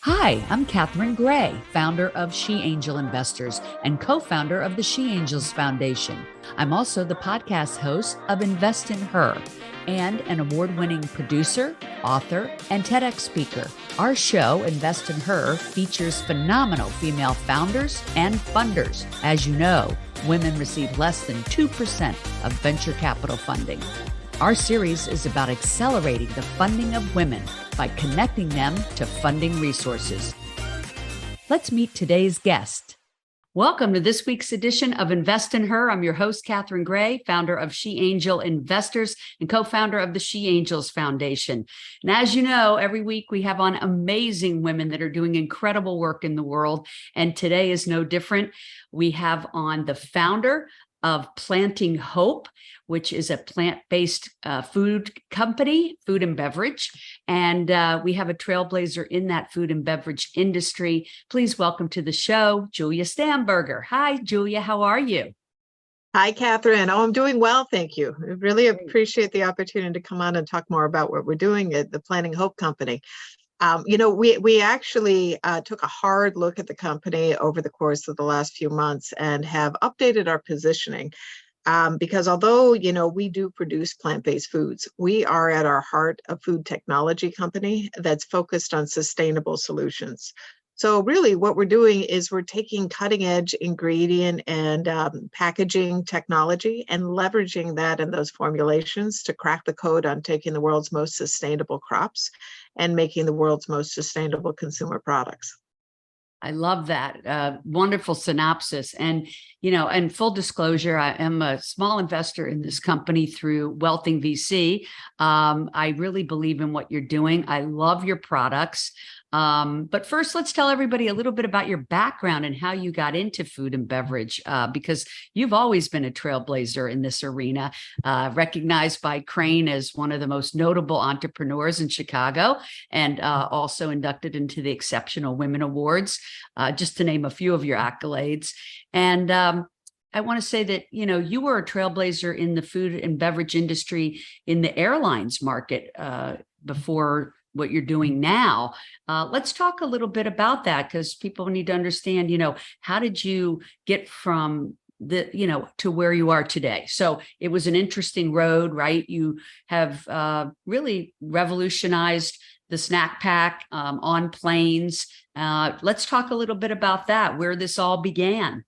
Hi, I'm Catherine Gray, founder of She Angel Investors and co-founder of the She Angels Foundation. I'm also the podcast host of Invest in Her and an award-winning producer, author, and TEDx speaker. Our show, Invest in Her, features phenomenal female founders and funders. As you know, women receive less than 2% of venture capital funding. Our series is about accelerating the funding of women by connecting them to funding resources. Let's meet today's guest. Welcome to this week's edition of Invest in Her. I'm your host, Catherine Gray, founder of She Angel Investors and co-founder of the She Angels Foundation. And as you know, every week we have on amazing women that are doing incredible work in the world. And today is no different. We have on the founder of Planting Hope, which is a plant-based food company, food and beverage. And we have a trailblazer in that food and beverage industry. Please welcome to the show, Julia Stamberger. Hi, Julia. How are you? Hi, Catherine. Oh, I'm doing well, thank you. I really appreciate the opportunity to come on and talk more about what we're doing at the Planting Hope Company. We actually took a hard look at the company over the course of the last few months and have updated our positioning. Because although, we do produce plant-based foods, we are at our heart a food technology company that's focused on sustainable solutions. So really what we're doing is we're taking cutting edge ingredient and packaging technology and leveraging that in those formulations to crack the code on taking the world's most sustainable crops and making the world's most sustainable consumer products. I love that. Wonderful synopsis. And, and full disclosure, I am a small investor in this company through Wealthing VC. I really believe in what you're doing. I love your products. But first, let's tell everybody a little bit about your background and how you got into food and beverage, because you've always been a trailblazer in this arena, recognized by Crane as one of the most notable entrepreneurs in Chicago, and also inducted into the Exceptional Women Awards, just to name a few of your accolades. And I want to say that, you were a trailblazer in the food and beverage industry in the airlines market before what you're doing now. Let's talk a little bit about that, because people need to understand, how did you get from to where you are today? So it was an interesting road, right? You have really revolutionized the snack pack on planes. Let's talk a little bit about that, where this all began.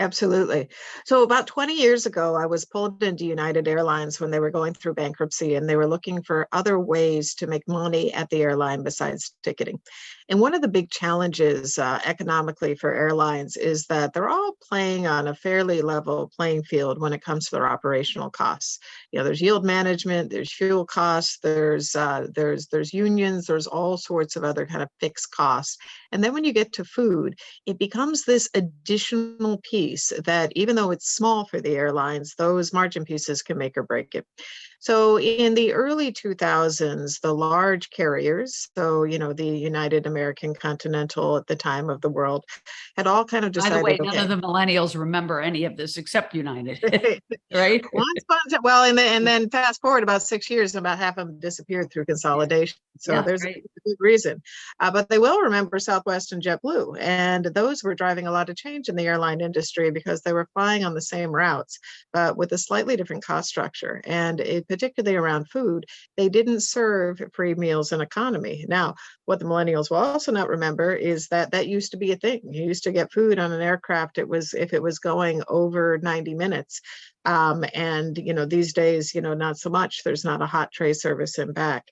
Absolutely. So about 20 years ago, I was pulled into United Airlines when they were going through bankruptcy, and they were looking for other ways to make money at the airline besides ticketing. And one of the big challenges economically for airlines is that they're all playing on a fairly level playing field when it comes to their operational costs. There's yield management, there's fuel costs, there's unions, there's all sorts of other kind of fixed costs. And then when you get to food, it becomes this additional piece that, even though it's small for the airlines, those margin pieces can make or break it. So in the early 2000s, the large carriers, so, the United, American, Continental at the time of the world, had all kind of decided, by the way, none of the millennials remember any of this except United, right? Well, and then fast forward about 6 years, about half of them disappeared through consolidation. So there's a good reason. But they will remember Southwest and JetBlue. And those were driving a lot of change in the airline industry because they were flying on the same routes, but with a slightly different cost structure. And particularly around food, they didn't serve free meals and economy. Now, what the millennials will also not remember is that used to be a thing. You used to get food on an aircraft. If it was going over 90 minutes. And, these days, not so much. There's not a hot tray service in back.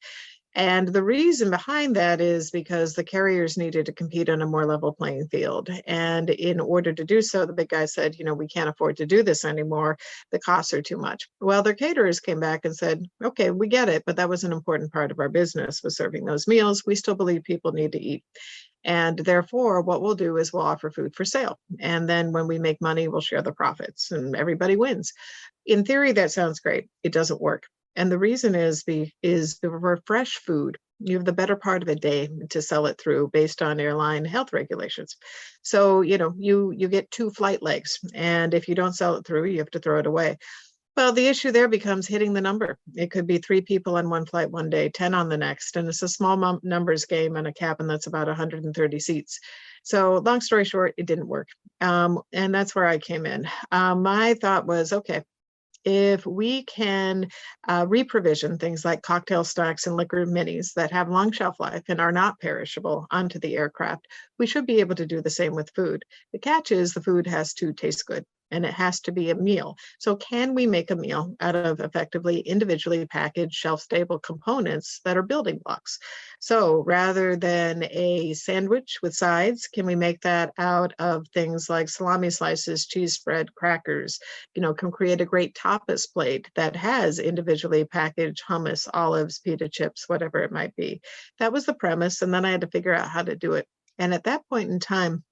And the reason behind that is because the carriers needed to compete on a more level playing field. And in order to do so, the big guys said, we can't afford to do this anymore. The costs are too much. Well, their caterers came back and said, okay, we get it, but that was an important part of our business, was serving those meals. We still believe people need to eat. And therefore, what we'll do is we'll offer food for sale. And then when we make money, we'll share the profits and everybody wins. In theory, that sounds great. It doesn't work. And the reason is for fresh food, you have the better part of a day to sell it through based on airline health regulations. So, you get 2 flight legs, and if you don't sell it through, you have to throw it away. Well, the issue there becomes hitting the number. It could be 3 people on one flight one day, 10 on the next, and it's a small numbers game on a cabin that's about 130 seats. So long story short, it didn't work. And that's where I came in. My thought was, okay, if we can reprovision things like cocktail stacks and liquor minis that have long shelf life and are not perishable onto the aircraft, we should be able to do the same with food. The catch is the food has to taste good and it has to be a meal. So can we make a meal out of effectively individually packaged shelf-stable components that are building blocks? So rather than a sandwich with sides, can we make that out of things like salami slices, cheese spread, crackers, can create a great tapas plate that has individually packaged hummus, olives, pita chips, whatever it might be. That was the premise. And then I had to figure out how to do it. And at that point in time,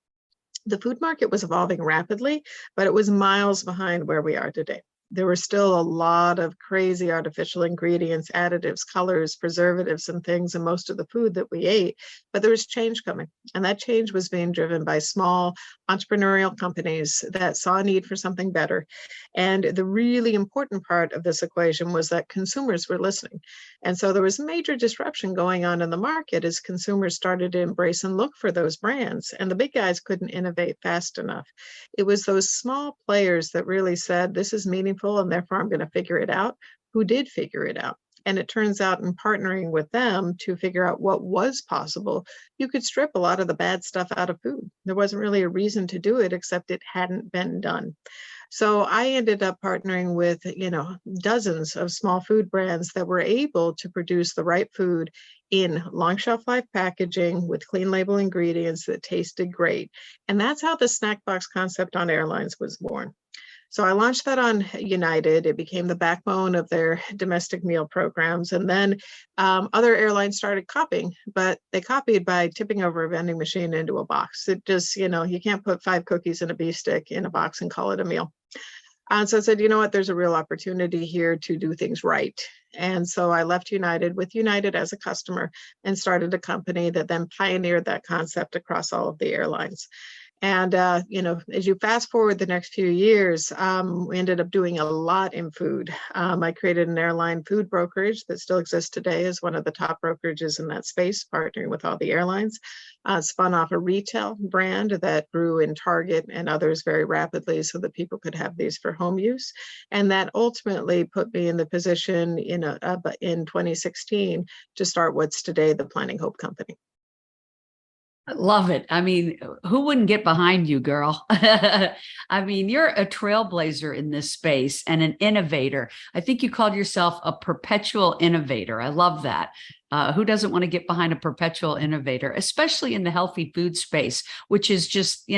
the food market was evolving rapidly, but it was miles behind where we are today. There were still a lot of crazy artificial ingredients, additives, colors, preservatives, and things in most of the food that we ate, but there was change coming. And that change was being driven by small entrepreneurial companies that saw a need for something better. And the really important part of this equation was that consumers were listening. And so there was major disruption going on in the market as consumers started to embrace and look for those brands. And the big guys couldn't innovate fast enough. It was those small players that really said, this is meaningful and therefore I'm going to figure it out, who did figure it out. And it turns out in partnering with them to figure out what was possible, you could strip a lot of the bad stuff out of food. There wasn't really a reason to do it except it hadn't been done. So I ended up partnering with, dozens of small food brands that were able to produce the right food in long shelf life packaging with clean label ingredients that tasted great. And that's how the snack box concept on airlines was born. So I launched that on United. It became the backbone of their domestic meal programs. And then other airlines started copying, but they copied by tipping over a vending machine into a box. It just, you can't put 5 cookies and a beef stick in a box and call it a meal. And so I said, you know what, there's a real opportunity here to do things right. And so I left United with United as a customer and started a company that then pioneered that concept across all of the airlines. And, as you fast forward the next few years, we ended up doing a lot in food. I created an airline food brokerage that still exists today as one of the top brokerages in that space, partnering with all the airlines. Spun off a retail brand that grew in Target and others very rapidly so that people could have these for home use. And that ultimately put me in the position in 2016 to start what's today the Planning Hope Company. Love it. I mean, who wouldn't get behind you, girl? I mean, you're a trailblazer in this space and an innovator. I think you called yourself a perpetual innovator. I love that. Who doesn't want to get behind a perpetual innovator, especially in the healthy food space, which is just,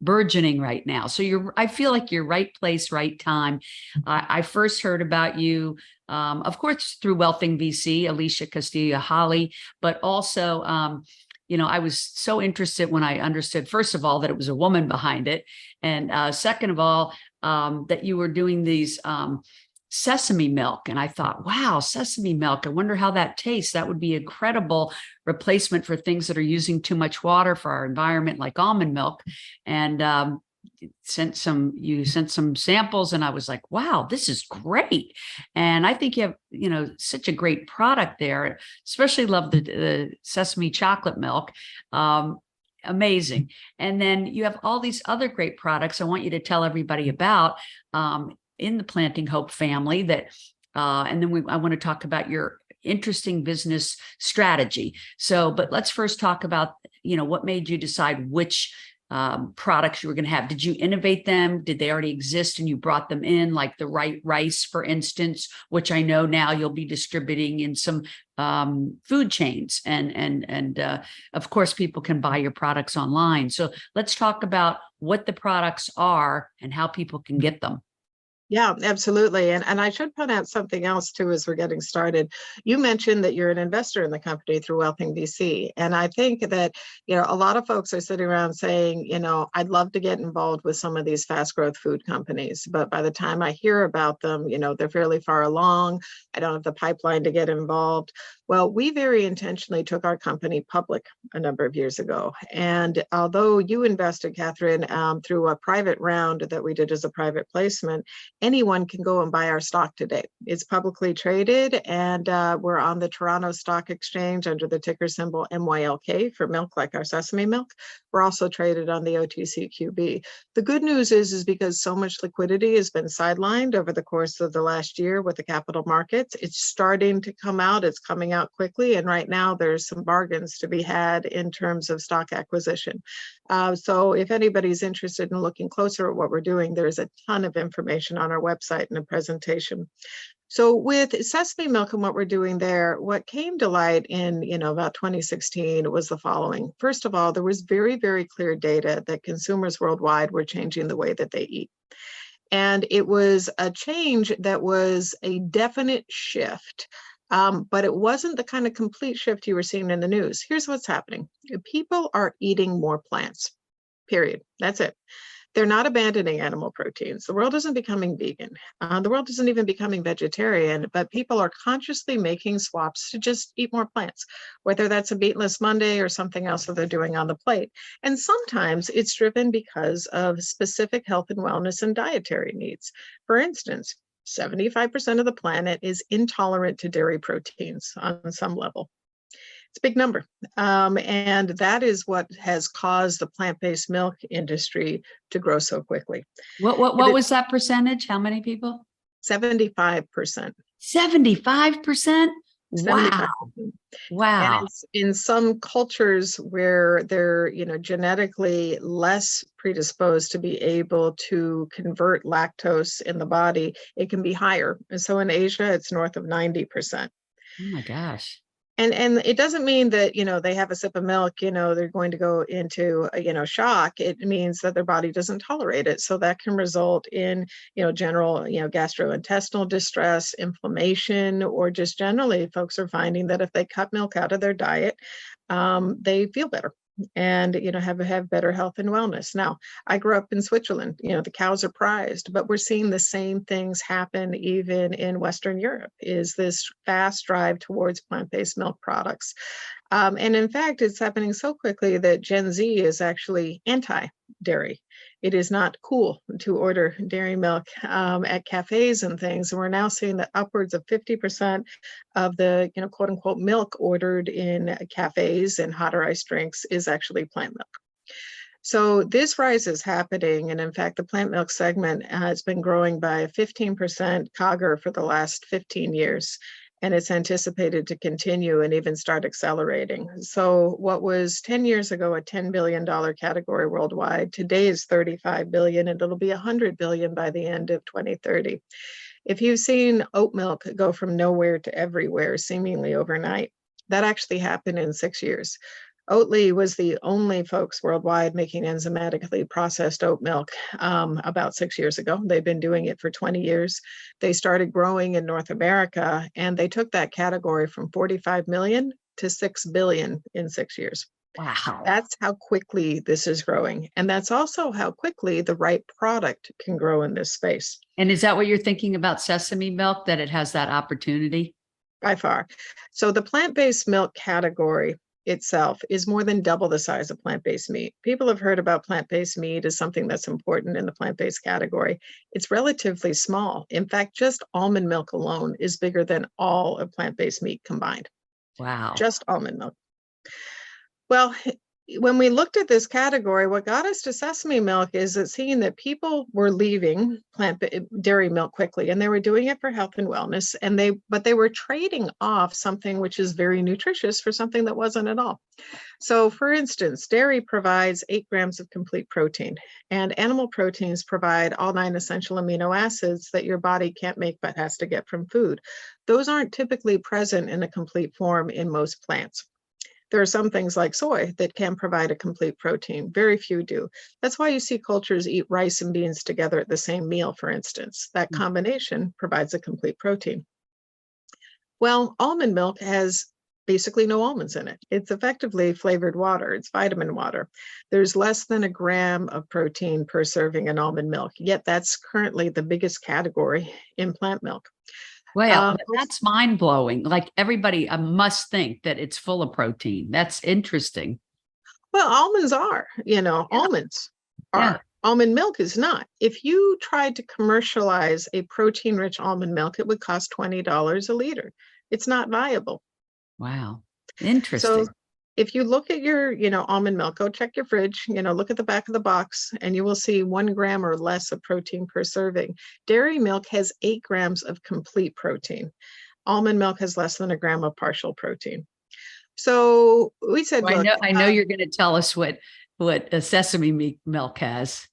burgeoning right now. So I feel like you're right place, right time. I first heard about you, of course, through Wealthing VC, Alicia Castillo-Holly, but also, I was so interested when I understood, first of all, that it was a woman behind it. And second of all, that you were doing these sesame milk. And I thought, wow, sesame milk. I wonder how that tastes. That would be an incredible replacement for things that are using too much water for our environment, like almond milk. And you sent some samples and I was like, wow, this is great. And I think you have, such a great product there, especially love the sesame chocolate milk. Amazing. And then you have all these other great products I want you to tell everybody about in the Planting Hope family that, and then I want to talk about your interesting business strategy. So, but let's first talk about, what made you decide which products you were going to have. Did you innovate them? Did they already exist and you brought them in, like the right rice, for instance, which I know now you'll be distributing in some food chains, and of course people can buy your products online. So let's talk about what the products are and how people can get them. Yeah, absolutely. And I should point out something else too as we're getting started. You mentioned that you're an investor in the company through Wealthing VC. And I think that, a lot of folks are sitting around saying, I'd love to get involved with some of these fast growth food companies. But by the time I hear about them, they're fairly far along. I don't have the pipeline to get involved. Well, we very intentionally took our company public a number of years ago. And although you invested, Catherine, through a private round that we did as a private placement, anyone can go and buy our stock today. It's publicly traded, and we're on the Toronto Stock Exchange under the ticker symbol MYLK for milk, like our sesame milk. We're also traded on the OTCQB. The good news is because so much liquidity has been sidelined over the course of the last year with the capital markets, it's starting to come out. It's coming out quickly. And right now there's some bargains to be had in terms of stock acquisition. So if anybody's interested in looking closer at what we're doing, there's a ton of information on our website and a presentation. So with sesame milk and what we're doing there, what came to light in, about 2016 was the following. First of all, there was very, very clear data that consumers worldwide were changing the way that they eat. And it was a change that was a definite shift, but it wasn't the kind of complete shift you were seeing in the news. Here's what's happening. People are eating more plants, period. That's it. They're not abandoning animal proteins. The world isn't becoming vegan. The world isn't even becoming vegetarian, but people are consciously making swaps to just eat more plants, whether that's a meatless Monday or something else that they're doing on the plate. And sometimes it's driven because of specific health and wellness and dietary needs. For instance, 75% of the planet is intolerant to dairy proteins on some level. It's a big number. And that is what has caused the plant-based milk industry to grow so quickly. What was that percentage? How many people? 75%. 75%? Wow. 75%. Wow. And it's in some cultures where they're, genetically less predisposed to be able to convert lactose in the body, it can be higher. And so in Asia, it's north of 90%. Oh my gosh. And it doesn't mean that, they have a sip of milk, they're going to go into, shock. It means that their body doesn't tolerate it. So that can result in, general, gastrointestinal distress, inflammation, or just generally folks are finding that if they cut milk out of their diet, they feel better and, have better health and wellness. Now, I grew up in Switzerland, the cows are prized, but we're seeing the same things happen even in Western Europe, is this fast drive towards plant-based milk products. And in fact, it's happening so quickly that Gen Z is actually anti-dairy. It is not cool to order dairy milk at cafes and things. And we're now seeing that upwards of 50% of the, quote unquote, milk ordered in cafes and hotter iced drinks is actually plant milk. So this rise is happening. And in fact, the plant milk segment has been growing by 15% CAGR for the last 15 years. And it's anticipated to continue and even start accelerating. So what was 10 years ago a $10 billion category worldwide, today is $35 billion, and it'll be $100 billion by the end of 2030. If you've seen oat milk go from nowhere to everywhere, seemingly overnight, that actually happened in 6 years. Oatly was the only folks worldwide making enzymatically processed oat milk about 6 years ago. They've been doing it for 20 years. They started growing in North America, and they took that category from 45 million to 6 billion in 6 years. Wow. That's how quickly this is growing. And that's also how quickly the right product can grow in this space. And is that what you're thinking about sesame milk, that it has that opportunity? By far. So the plant-based milk category itself is more than double the size of plant-based meat. People have heard about plant-based meat as something that's important in the plant-based category. It's relatively small. In fact, just almond milk alone is bigger than all of plant-based meat combined. Wow. Just almond milk. Well, when we looked at this category, what got us to sesame milk is that seeing that people were leaving dairy milk quickly, and they were doing it for health and wellness, but they were trading off something which is very nutritious for something that wasn't at all. So for instance, dairy provides 8 grams of complete protein, and animal proteins provide all 9 essential amino acids that your body can't make but has to get from food. Those aren't typically present in a complete form in most plants. There are some things like soy that can provide a complete protein. Very few do. That's why you see cultures eat rice and beans together at the same meal, for instance. That combination provides a complete protein. Well, almond milk has basically no almonds in it. It's effectively flavored water. It's vitamin water. There's less than a gram of protein per serving in almond milk, yet that's currently the biggest category in plant milk. Well, that's mind blowing. Like everybody must think that it's full of protein. That's interesting. Well, almonds are, almonds Yeah. are. Almond milk is not. If you tried to commercialize a protein-rich almond milk, it would cost $20 a liter. It's not viable. Wow. So Interesting. if you look at your, almond milk, go check your fridge, look at the back of the box, and you will see 1 gram or less of protein per serving. Dairy milk has 8 grams of complete protein. Almond milk has less than 1 gram of partial protein. So we said, Well, look, I know you're going to tell us what a sesame milk has.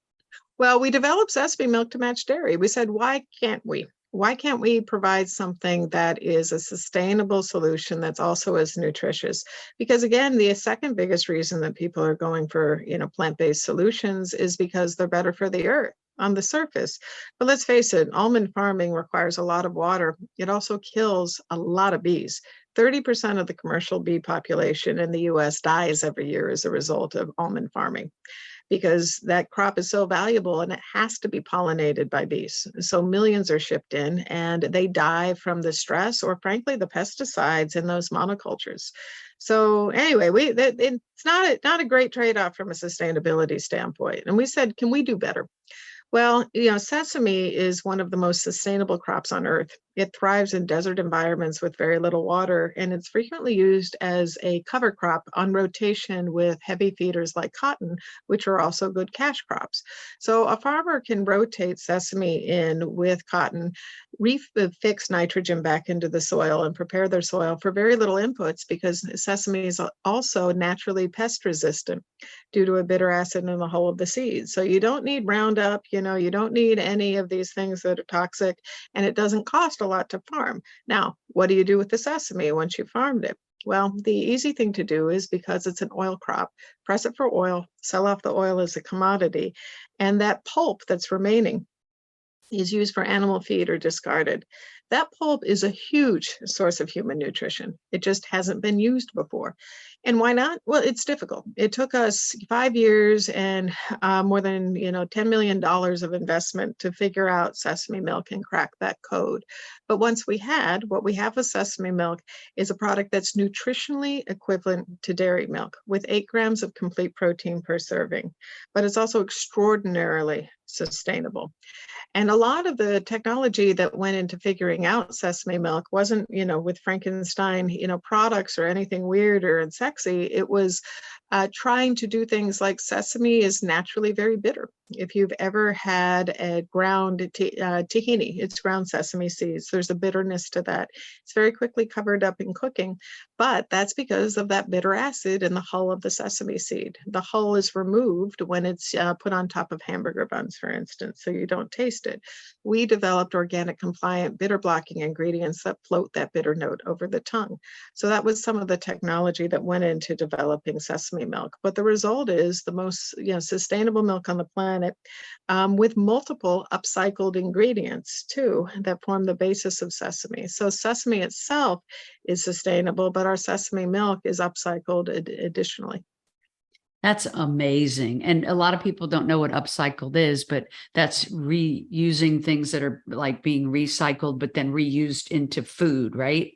well, we developed sesame milk to match dairy. We said, why can't we? Why can't we provide something that is a sustainable solution that's also as nutritious? Because again, the second biggest reason that people are going for, plant-based solutions is because they're better for the earth on the surface. But let's face it, almond farming requires a lot of water. It also kills a lot of bees. 30% of the commercial bee population in the US dies every year as a result of almond farming, because that crop is so valuable and it has to be pollinated by bees. So millions are shipped in and they die from the stress or frankly the pesticides in those monocultures. So anyway, it's not a great trade-off from a sustainability standpoint. And we said, can we do better? Well, sesame is one of the most sustainable crops on earth. It thrives in desert environments with very little water, and it's frequently used as a cover crop on rotation with heavy feeders like cotton, which are also good cash crops. So a farmer can rotate sesame in with cotton, refix nitrogen back into the soil, and prepare their soil for very little inputs because sesame is also naturally pest resistant due to a bitter acid in the hull of the seeds. So you don't need Roundup, you don't need any of these things that are toxic, and it doesn't cost a lot to farm. Now, what do you do with the sesame once you farmed it? Well, the easy thing to do is, because it's an oil crop, press it for oil, sell off the oil as a commodity, and that pulp that's remaining is used for animal feed or discarded. That pulp is a huge source of human nutrition. It just hasn't been used before. And why not? Well, it's difficult. It took us 5 years and more than $10 million of investment to figure out sesame milk and crack that code. But once we had, what we have with sesame milk is a product that's nutritionally equivalent to dairy milk with 8 grams of complete protein per serving. But it's also extraordinarily sustainable. And a lot of the technology that went into figuring out sesame milk wasn't, with Frankenstein, products or anything weird or sexy. It was trying to do things like sesame is naturally very bitter. If you've ever had a ground tahini, it's ground sesame seeds. There's a bitterness to that. It's very quickly covered up in cooking, but that's because of that bitter acid in the hull of the sesame seed. The hull is removed when it's put on top of hamburger buns, for instance, so you don't taste it. We developed organic compliant bitter blocking ingredients that float that bitter note over the tongue. So that was some of the technology that went into developing sesame milk. But the result is the most sustainable milk on the planet, with multiple upcycled ingredients too that form the basis of sesame. So sesame itself is sustainable, but our sesame milk is upcycled additionally. That's amazing. And a lot of people don't know what upcycled is, but that's reusing things that are like being recycled, but then reused into food, right?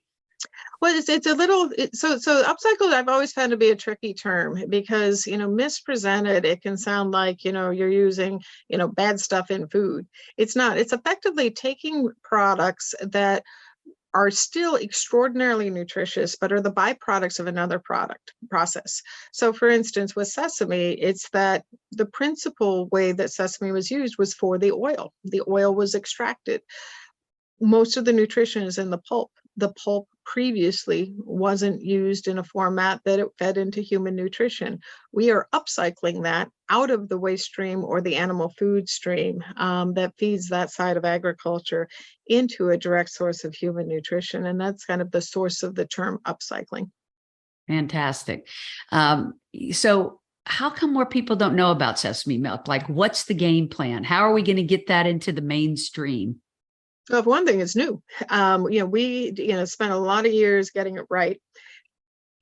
Well, it's a little, so upcycled I've always found to be a tricky term because, mispresented, it can sound like, you're using, bad stuff in food. It's not. It's effectively taking products that are still extraordinarily nutritious, but are the byproducts of another product process. So for instance, with sesame, it's that the principal way that sesame was used was for the oil. The oil was extracted. Most of the nutrition is in the pulp. The pulp previously wasn't used in a format that it fed into human nutrition. We are upcycling that out of the waste stream or the animal food stream that feeds that side of agriculture into a direct source of human nutrition. And that's kind of the source of the term upcycling. Fantastic. So how come more people don't know about sesame milk? Like, what's the game plan? How are we going to get that into the mainstream? Well, if one thing is new, we spent a lot of years getting it right.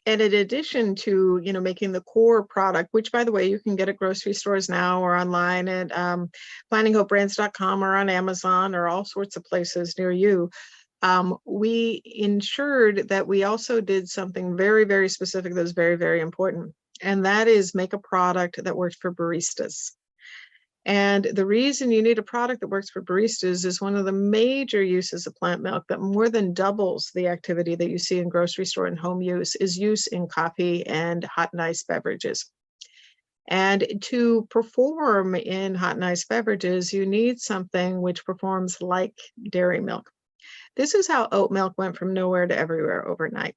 And in addition to, making the core product, which by the way, you can get at grocery stores now or online at planninghopebrands.com or on Amazon or all sorts of places near you. we ensured that we also did something very, very specific that was very, very important. And that is make a product that works for baristas. And the reason you need a product that works for baristas is one of the major uses of plant milk that more than doubles the activity that you see in grocery store and home use is use in coffee and hot and iced beverages. And to perform in hot and iced beverages, you need something which performs like dairy milk. This is how oat milk went from nowhere to everywhere overnight.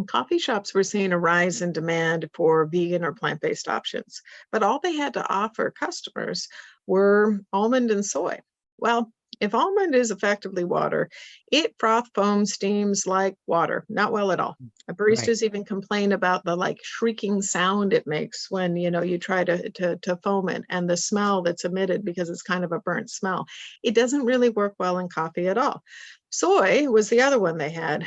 Coffee shops were seeing a rise in demand for vegan or plant-based options, but all they had to offer customers were almond and soy. Well, if almond is effectively water, it froth foams steams like water, not well at all. Baristas even complain about the shrieking sound it makes when you try to foam it, and the smell that's emitted because it's kind of a burnt smell. It doesn't really work well in coffee at all. Soy was the other one they had.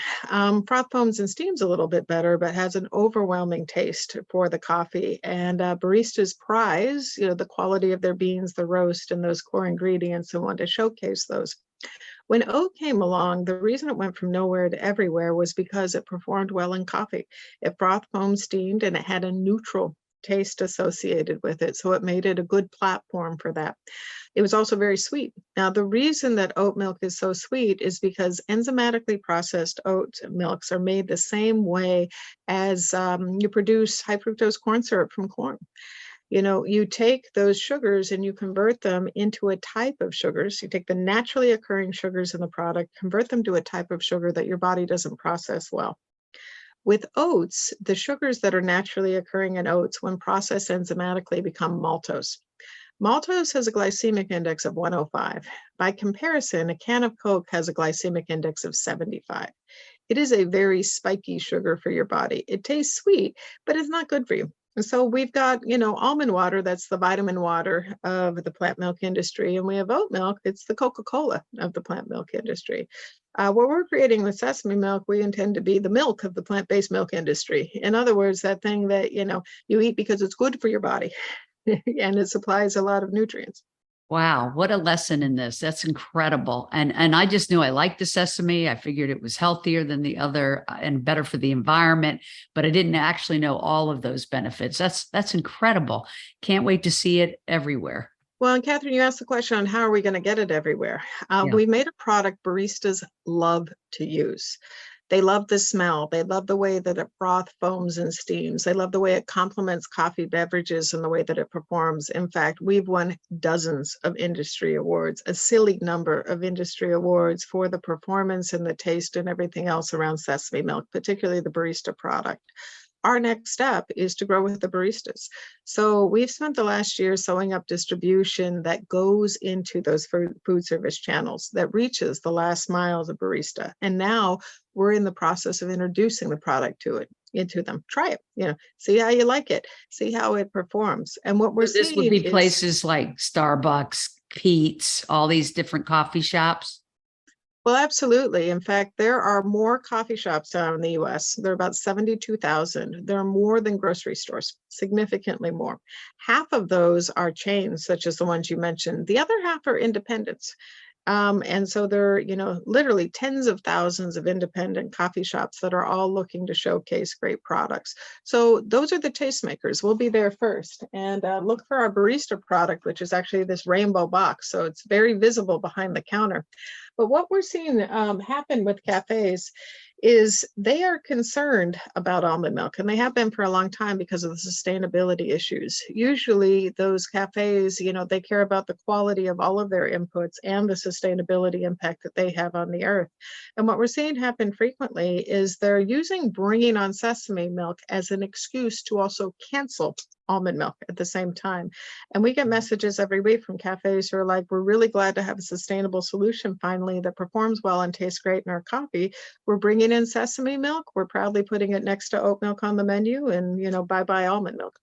Froth foams and steams a little bit better, but has an overwhelming taste for the coffee. And baristas prize, the quality of their beans, the roast, and those core ingredients, and want to showcase those. When oat came along, the reason it went from nowhere to everywhere was because it performed well in coffee. It froth foam steamed, and it had a neutral taste associated with it, so it made it a good platform for that. It was also very sweet. Now, the reason that oat milk is so sweet is because enzymatically processed oat milks are made the same way as you produce high fructose corn syrup from corn. You take those sugars and you convert them into a type of sugars. You take the naturally occurring sugars in the product, convert them to a type of sugar that your body doesn't process well. With oats, the sugars that are naturally occurring in oats, when processed enzymatically, become maltose. Maltose has a glycemic index of 105. By comparison, a can of Coke has a glycemic index of 75. It is a very spiky sugar for your body. It tastes sweet, but it's not good for you. And so we've got, almond water, that's the vitamin water of the plant milk industry. And we have oat milk, it's the Coca-Cola of the plant milk industry. What we're creating with sesame milk, we intend to be the milk of the plant-based milk industry. In other words, that thing that, you eat because it's good for your body and it supplies a lot of nutrients. Wow, what a lesson in this. That's incredible. And I just knew I liked the sesame. I figured it was healthier than the other and better for the environment, but I didn't actually know all of those benefits. That's incredible. Can't wait to see it everywhere. Well, and Catherine, you asked the question on how are we going to get it everywhere? We made a product baristas love to use. They love the smell. They love the way that it froth foams and steams. They love the way it complements coffee beverages and the way that it performs. In fact, we've won dozens of industry awards, a silly number of industry awards for the performance and the taste and everything else around sesame milk, particularly the barista product. Our next step is to grow with the baristas. So we've spent the last year sewing up distribution that goes into those food service channels, that reaches the last mile of the barista. And now we're in the process of introducing the product into them. Try it, see how you like it, see how it performs. And what we're seeing, this would be places like Starbucks, Pete's, all these different coffee shops. Well, absolutely. In fact, there are more coffee shops now in the US. There are about 72,000. There are more than grocery stores, significantly more. Half of those are chains, such as the ones you mentioned. The other half are independents. And so there are, literally tens of thousands of independent coffee shops that are all looking to showcase great products. So those are the tastemakers. We'll be there first. And look for our barista product, which is actually this rainbow box. So it's very visible behind the counter. But what we're seeing happen with cafes is they are concerned about almond milk, and they have been for a long time because of the sustainability issues. Usually those cafes, they care about the quality of all of their inputs and the sustainability impact that they have on the earth. And what we're seeing happen frequently is they're using bringing on sesame milk as an excuse to also cancel almond milk at the same time. And we get messages every week from cafes who are like, we're really glad to have a sustainable solution finally that performs well and tastes great in our coffee. We're bringing in sesame milk. We're proudly putting it next to oat milk on the menu, and bye-bye almond milk.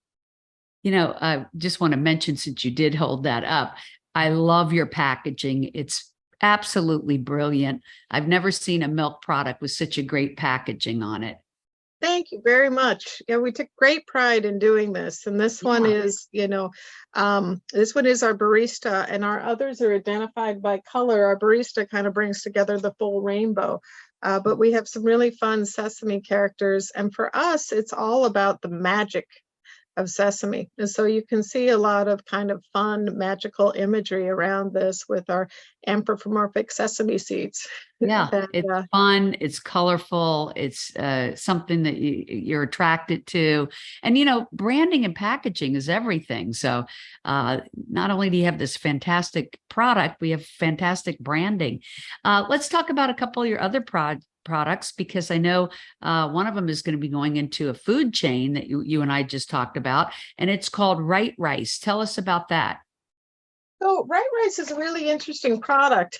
I just want to mention, since you did hold that up, I love your packaging. It's absolutely brilliant. I've never seen a milk product with such a great packaging on it. Thank you very much. Yeah, we took great pride in doing this. And this one is, this one is our barista, and our others are identified by color. Our barista kind of brings together the full rainbow. But we have some really fun sesame characters. And for us, it's all about the magic of sesame. And so you can see a lot of kind of fun, magical imagery around this with our anthropomorphic sesame seeds. Yeah, it's fun, it's colorful, it's something that you're attracted to. And, branding and packaging is everything. So not only do you have this fantastic product, we have fantastic branding. Let's talk about a couple of your other products, because I know one of them is going to be going into a food chain that you and I just talked about, and it's called Right Rice. Tell us about that. So Right Rice is a really interesting product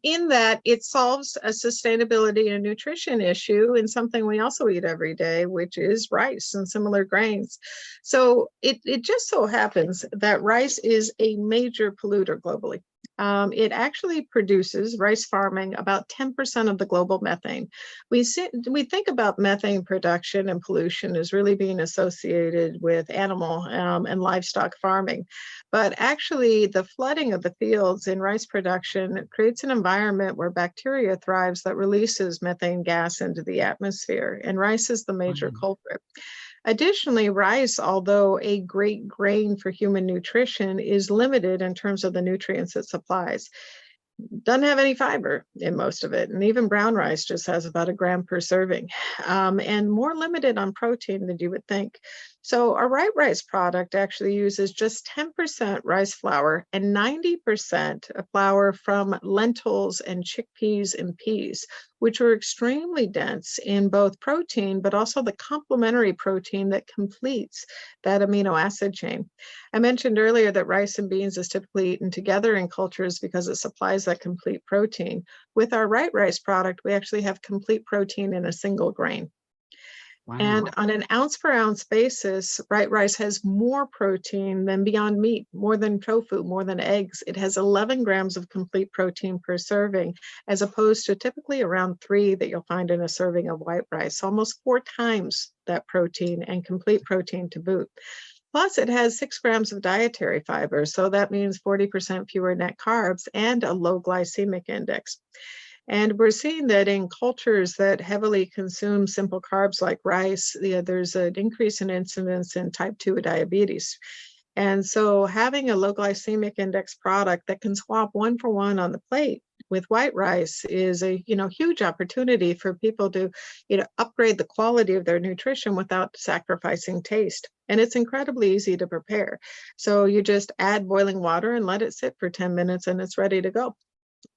in that it solves a sustainability and nutrition issue in something we also eat every day, which is rice and similar grains. So it just so happens that rice is a major polluter globally. It actually produces, rice farming, about 10% of the global methane. We think about methane production and pollution as really being associated with animal and livestock farming. But actually, the flooding of the fields in rice production creates an environment where bacteria thrives that releases methane gas into the atmosphere. And rice is the major culprit. Additionally, rice, although a great grain for human nutrition, is limited in terms of the nutrients it supplies. Doesn't have any fiber in most of it. And even brown rice just has about 1 gram per serving, and more limited on protein than you would think. So our Right Rice product actually uses just 10% rice flour and 90% flour from lentils and chickpeas and peas, which are extremely dense in both protein, but also the complementary protein that completes that amino acid chain. I mentioned earlier that rice and beans is typically eaten together in cultures because it supplies that complete protein. With our Right Rice product, we actually have complete protein in a single grain. Wow. And on an ounce per ounce basis, Right Rice has more protein than Beyond Meat, more than tofu, more than eggs. It has 11 grams of complete protein per serving, as opposed to typically around 3 that you'll find in a serving of white rice, almost 4 times that protein and complete protein to boot. Plus, it has 6 grams of dietary fiber, so that means 40% fewer net carbs and a low glycemic index. And we're seeing that in cultures that heavily consume simple carbs like rice, there's an increase in incidence in type 2 diabetes. And so having a low glycemic index product that can swap 1 for 1 on the plate with white rice is a huge opportunity for people to upgrade the quality of their nutrition without sacrificing taste. And it's incredibly easy to prepare. So you just add boiling water and let it sit for 10 minutes and it's ready to go.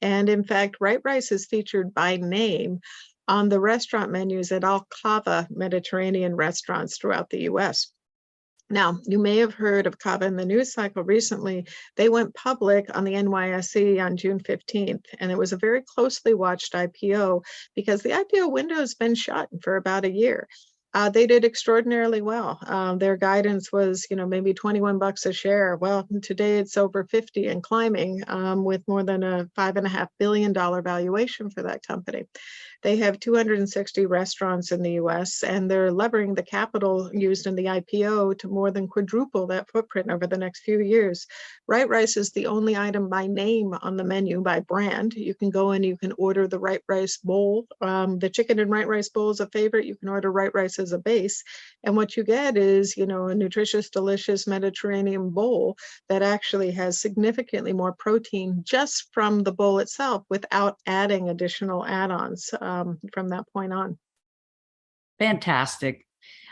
And in fact, Right Rice is featured by name on the restaurant menus at all Cava Mediterranean restaurants throughout the US. Now, you may have heard of Cava in the news cycle recently. They went public on the NYSE on June 15th, and it was a very closely watched IPO because the IPO window has been shut for about a year. They did extraordinarily well. Their guidance was, maybe $21 a share. Well, today it's over 50 and climbing, with more than a $5.5 billion valuation for that company. They have 260 restaurants in the US, and they're levering the capital used in the IPO to more than quadruple that footprint over the next few years. Right Rice is the only item by name on the menu by brand. You can go in, you can order the Right Rice bowl. The chicken and Right Rice bowl is a favorite. You can order Right Rice as a base. And what you get is, a nutritious, delicious Mediterranean bowl that actually has significantly more protein just from the bowl itself without adding additional add-ons from that point on. Fantastic.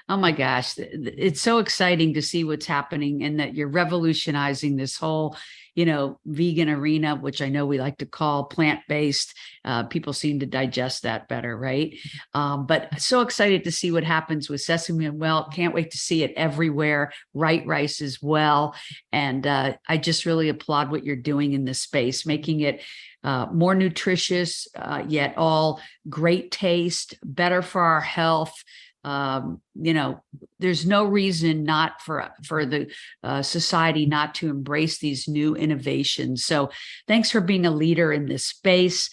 Oh my gosh, it's so exciting to see what's happening and that you're revolutionizing this whole, vegan arena, which I know we like to call plant-based. People seem to digest that better, right? But so excited to see what happens with sesame. Well, can't wait to see it everywhere. Right Rice as well. And I just really applaud what you're doing in this space, making it more nutritious, yet all great taste, better for our health. There's no reason not for the society not to embrace these new innovations. So thanks for being a leader in this space.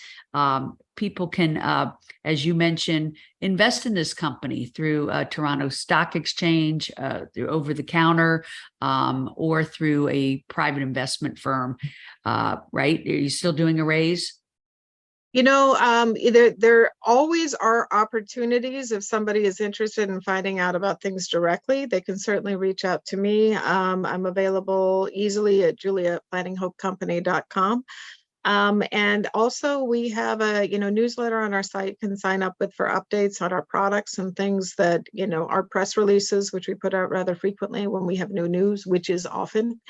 people can, as you mentioned, invest in this company through Toronto Stock Exchange, through over the counter, or through a private investment firm, right? Are you still doing a raise? There always are opportunities. If somebody is interested in finding out about things directly, they can certainly reach out to me. I'm available easily at juliaplanninghopcompany.com. And also we have a, newsletter on our site. You can sign up with for updates on our products and things that, our press releases, which we put out rather frequently when we have new news, which is often.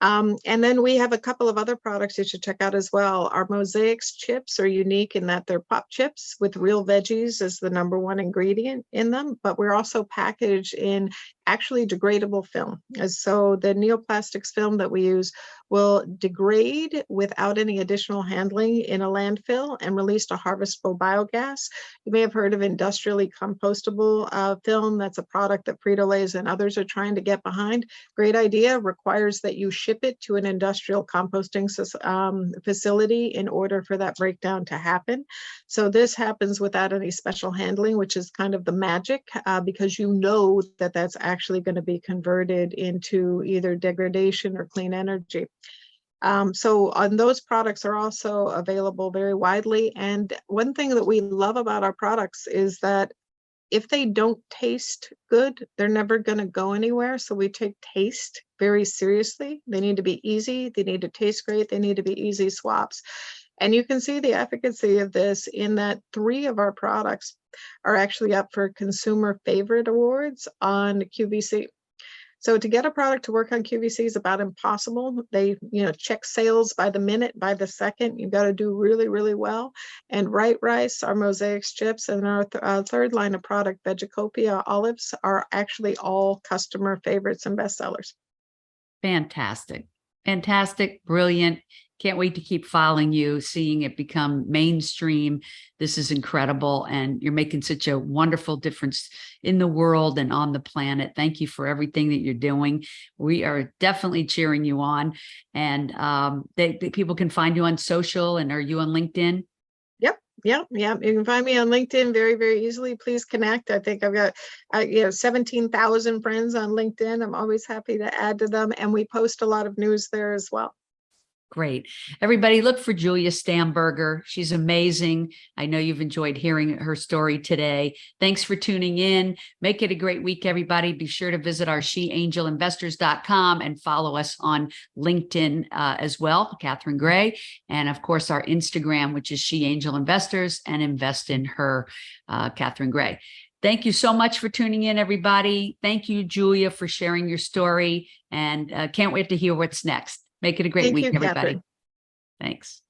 And then we have a couple of other products you should check out as well. Our mosaics chips are unique in that they're pop chips with real veggies as the #1 ingredient in them, but we're also packaged in actually degradable film. And so the neoplastics film that we use will degrade without any additional handling in a landfill and release to harvestable biogas. You may have heard of industrially compostable film. That's a product that Frito-Lay's and others are trying to get behind. Great idea, requires that you ship it to an industrial composting facility in order for that breakdown to happen. So this happens without any special handling, which is kind of the magic, because that that's actually going to be converted into either degradation or clean energy. So on those products are also available very widely. And one thing that we love about our products is that if they don't taste good, they're never going to go anywhere. So we take taste very seriously. They need to be easy. They need to taste great. They need to be easy swaps. And you can see the efficacy of this in that 3 of our products are actually up for consumer favorite awards on QVC. So to get a product to work on QVC is about impossible. They, check sales by the minute, by the second. You've got to do really, really well. And Right Rice, our mosaics chips, and our third line of product, Vegicopia olives, are actually all customer favorites and bestsellers. Fantastic. Fantastic. Brilliant. Can't wait to keep following you, seeing it become mainstream. This is incredible. And you're making such a wonderful difference in the world and on the planet. Thank you for everything that you're doing. We are definitely cheering you on. And people can find you on social. And are you on LinkedIn? Yep. You can find me on LinkedIn very, very easily. Please connect. I think I've got 17,000 friends on LinkedIn. I'm always happy to add to them. And we post a lot of news there as well. Great. Everybody look for Julia Stamberger. She's amazing. I know you've enjoyed hearing her story today. Thanks for tuning in. Make it a great week, everybody. Be sure to visit our sheangelinvestors.com and follow us on LinkedIn as well, Catherine Gray. And of course, our Instagram, which is She Angel Investors, and Invest in Her, Catherine Gray. Thank you so much for tuning in, everybody. Thank you, Julia, for sharing your story. And can't wait to hear what's next. Make it a great week, everybody. Catherine. Thanks.